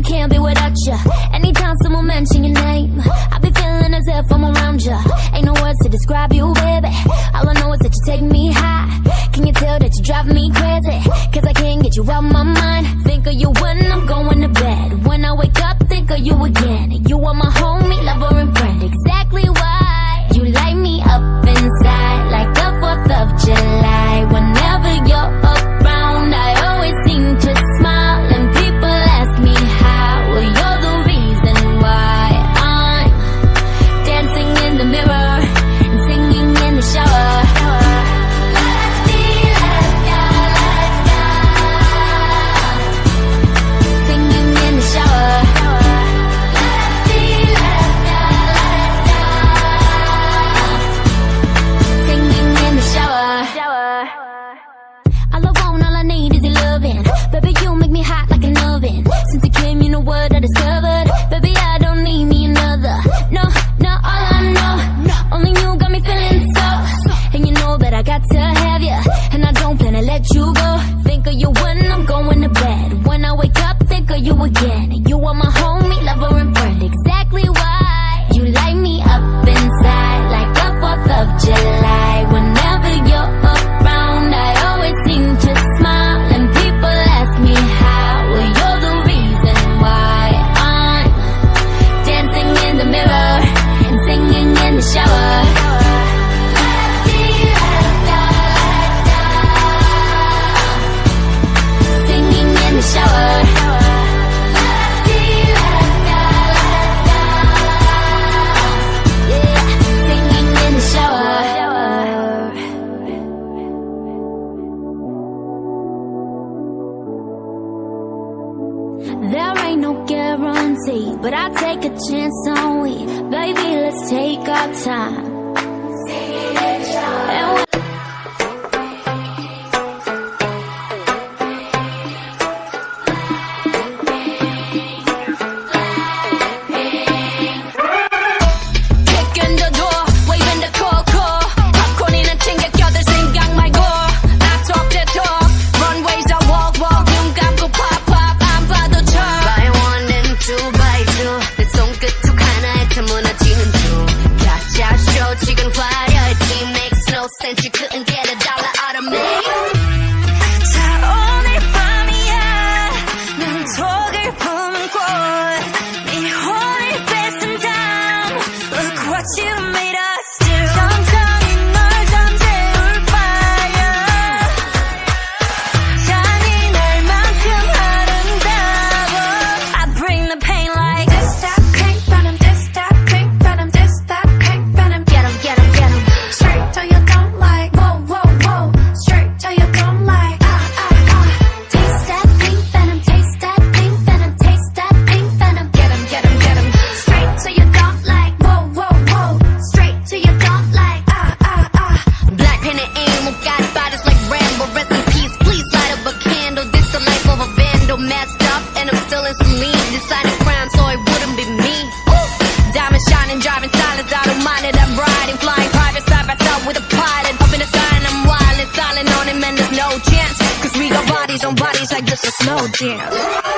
I can't be without you. Anytime someone mention your name, I be feeling as if I'm around you. Ain't no words to describe you, baby. All I know is that you take me high. Can you tell that you drive me crazy? Cause I can't get you out my mind. Think of you when I'm going to bed. When I wake up, think of you again. You are my homie, lover and friend. Exactly why you light me up inside like the 4th of July. Whenever you're around, I always seem to smile. And people ask me how. Well, you're the reason why I'm dancing in the mirror and singing in the shower. Singing in the shower. Singing in the shower. All I want, all I need is your loving. Baby, you make me hot like an oven. Since you came, you know what I discovered. Baby, I don't need me another. No, all I know, only you got me feeling so. And you know that I got to have you, and I don't plan to let you go. Think of you when I'm going to bed. When I wake up, think of you again. You are my homie, lover and friend. Exactly why you light me up inside like the 4th of July. Whenever you're around, I always seem to smile. And people ask me how. Well, you're the reason why I'm dancing in the mirror and singing in the shower. Singing in the shower. Yeah, singing in the shower. There ain't no guarantee, but I take a chance on we. Baby, let's take our time. And we Kicking the door, waving the coco. popcorn이나 챙겨 껴들 생각 말고. I talk the talk, runways I walk 눈 감고 pop 안 봐도 쳐. By one and two by two, 내 손끝 툭 하나에 다 무너지는 중. 가짜 쇼 지금 화려해. It makes no sense, you couldn't get a dollar out of me. 자 오늘 밤이야, 눈독을 품고 네 혼을 뺏은 다음 Look what you made us do. 천천히 널 잠재울 fire. 잔인할만큼 아름다워. I bring the pain like this that crank venom, this that crank venom, this that crank venom. Get 'em, get 'em, get 'em. Straight till you don't like. Whoa, whoa, whoa. Straight till you don't like. Taste that pink venom, taste that pink venom, taste that pink venom. Get 'em, get 'em, get 'em. Straight till you don't like. Whoa, whoa, whoa. Straight till you don't like. Black pen and aim, got bodies like Rambo. Rest in peace, please light up a candle. This the life of a vandal, messed up, and I'm still in saline. Deciding crime, so it wouldn't be me. Diamond shining, driving silence, I don't mind it. I'm riding, flying private side by side with a pilot. Up in the sky and I'm wild and silent on him, and there's no chance. Cause we got bodies on bodies like this is no dance.